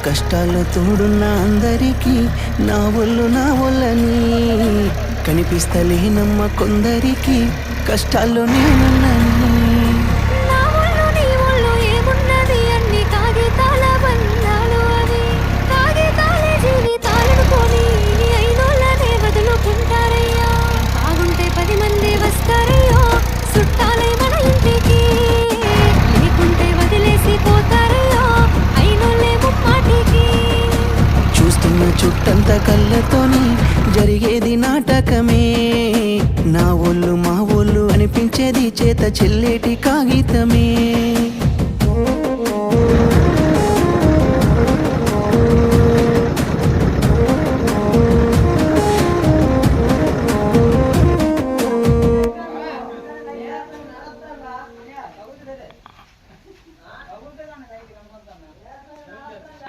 కష్టాల్లో తోడున్న అందరికీ నా ఒళ్ళని కనిపిస్తలేనమ్మ కొందరికి కష్టాల్లో నేనున్నాను. నా ఒళ్ళు నీ ఒళ్ళు ఏమున్నది అన్ని కాగితాల బంధాలు అవి కాగితాలే జీవితాలనుకొని నీ అయినోళ్ళనే వదులుకుంటారయ్యా బాగుంటే 10 మంది వస్తారయ్యో చుట్టాలే మన ఇంటికి లేకుంటే వదిలేసి పోతారయ్యో అయినోళ్ళే ముమ్మాటికి చూస్తున్న చుట్టంత కళ్ళతోని జరిగేది నాటకమే నా ఒళ్ళు మా ఒళ్ళు అనిపించేది చేత చెల్లేటి కాగితమే.